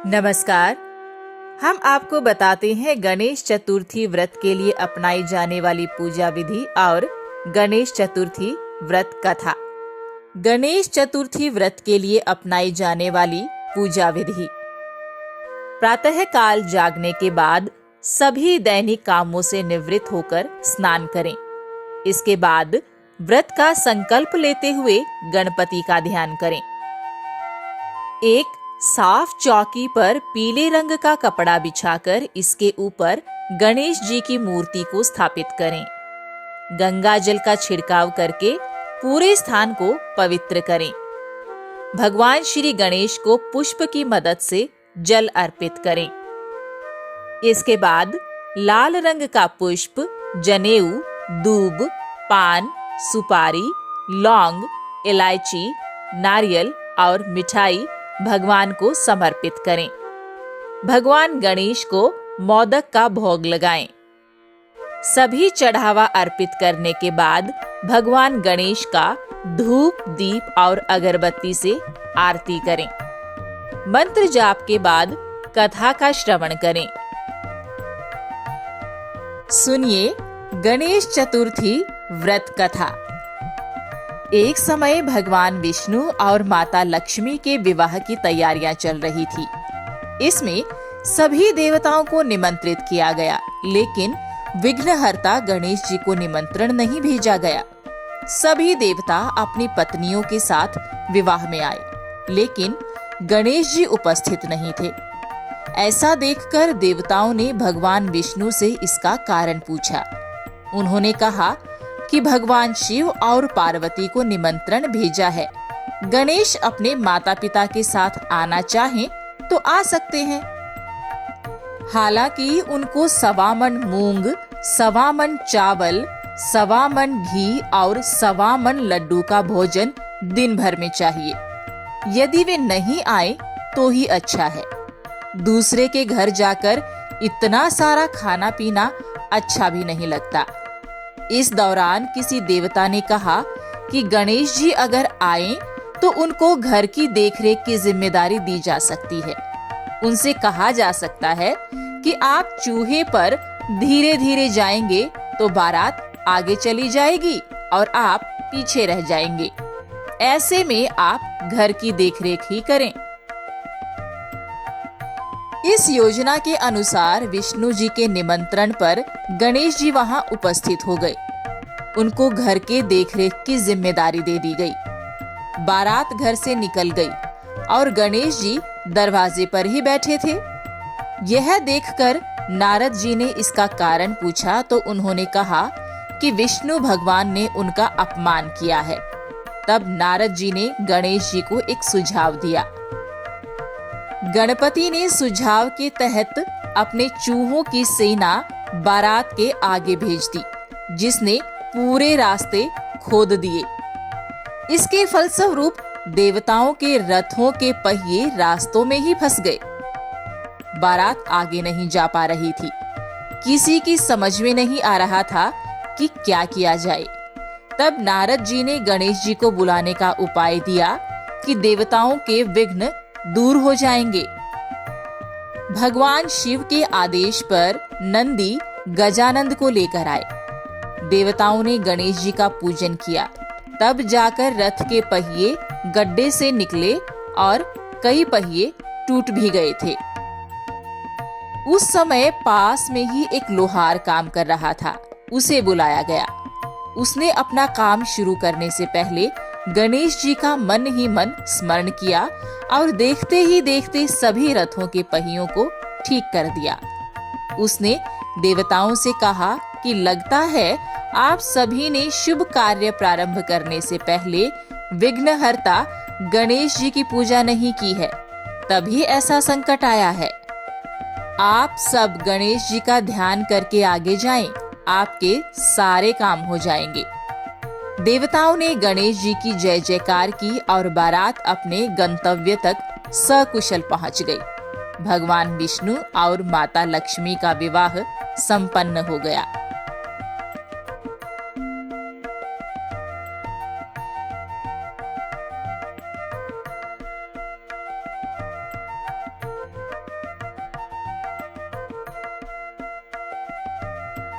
नमस्कार। हम आपको बताते हैं गणेश चतुर्थी व्रत के लिए अपनाई जाने वाली पूजा विधि और गणेश चतुर्थी व्रत कथा। गणेश चतुर्थी व्रत के लिए अपनाई जाने वाली पूजा विधि। प्रातः काल जागने के बाद सभी दैनिक कामों से निवृत्त होकर स्नान करें। इसके बाद व्रत का संकल्प लेते हुए गणपति का ध्यान करें। एक साफ चौकी पर पीले रंग का कपड़ा बिछाकर इसके ऊपर गणेश जी की मूर्ति को स्थापित करें। गंगा जल का छिड़काव करके पूरे स्थान को पवित्र करें। भगवान श्री गणेश को पुष्प की मदद से जल अर्पित करें। इसके बाद लाल रंग का पुष्प, जनेऊ, दूब, पान, सुपारी, लौंग, इलायची, नारियल और मिठाई भगवान को समर्पित करें। भगवान गणेश को मोदक का भोग लगाएं। सभी चढ़ावा अर्पित करने के बाद भगवान गणेश का धूप, दीप और अगरबत्ती से आरती करें। मंत्र जाप के बाद कथा का श्रवण करें। सुनिए गणेश चतुर्थी व्रत कथा। एक समय भगवान विष्णु और माता लक्ष्मी के विवाह की तैयारियां चल रही थी। इसमें सभी देवताओं को निमंत्रित किया गया, लेकिन विघ्नहर्ता गणेश जी को निमंत्रण नहीं भेजा गया। सभी देवता अपनी पत्नियों के साथ विवाह में आए, लेकिन गणेश जी उपस्थित नहीं थे। ऐसा देखकर देवताओं ने भगवान विष्णु से इसका कारण पूछा। उन्होंने कहा कि भगवान शिव और पार्वती को निमंत्रण भेजा है। गणेश अपने माता पिता के साथ आना चाहें तो आ सकते हैं। हालांकि उनको 1.25 मन मूंग, 1.25 मन चावल, 1.25 मन घी और 1.25 मन लड्डू का भोजन दिन भर में चाहिए। यदि वे नहीं आए तो ही अच्छा है। दूसरे के घर जाकर इतना सारा खाना पीना अच्छा भी नहीं लगता। इस दौरान किसी देवता ने कहा कि गणेश जी अगर आए तो उनको घर की देखरेख की जिम्मेदारी दी जा सकती है। उनसे कहा जा सकता है कि आप चूहे पर धीरे धीरे जाएंगे तो बारात आगे चली जाएगी और आप पीछे रह जाएंगे। ऐसे में आप घर की देखरेख ही करें। इस योजना के अनुसार विष्णु जी के निमंत्रण पर गणेश जी वहां उपस्थित हो गए। उनको घर के देखरेख की जिम्मेदारी दे दी गई। बारात घर से निकल गई और गणेश जी दरवाजे पर ही बैठे थे। यह देखकर नारद जी ने इसका कारण पूछा तो उन्होंने कहा कि विष्णु भगवान ने उनका अपमान किया है। तब नारद जी ने गणेश जी को एक सुझाव दिया। गणपति ने सुझाव के तहत अपने चूहों की सेना बारात के आगे भेज दी, जिसने पूरे रास्ते खोद दिए। इसके फलस्वरूप देवताओं के रथों के पहिए रास्तों में ही फंस गए। बारात आगे नहीं जा पा रही थी। किसी की समझ में नहीं आ रहा था कि क्या किया जाए। तब नारद जी ने गणेश जी को बुलाने का उपाय दिया कि देवताओं के विघ्न दूर हो जाएंगे। भगवान शिव के आदेश पर नंदी गजानंद को लेकर आए। देवताओं ने गणेश जी का पूजन किया। तब जाकर रथ के पहिए गड्ढे से निकले और कई पहिए टूट भी गए थे। उस समय पास में ही एक लोहार काम कर रहा था। उसे बुलाया गया। उसने अपना काम शुरू करने से पहले गणेश जी का मन ही मन स्मरण किया और देखते ही देखते सभी रथों के पहियों को ठीक कर दिया। उसने देवताओं से कहा कि लगता है आप सभी ने शुभ कार्य प्रारंभ करने से पहले विघ्नहर्ता गणेश जी की पूजा नहीं की है, तभी ऐसा संकट आया है। आप सब गणेश जी का ध्यान करके आगे जाएं, आपके सारे काम हो जाएंगे। देवताओं ने गणेश जी की जय जयकार की और बारात अपने गंतव्य तक सकुशल पहुंच गई। भगवान विष्णु और माता लक्ष्मी का विवाह संपन्न हो गया।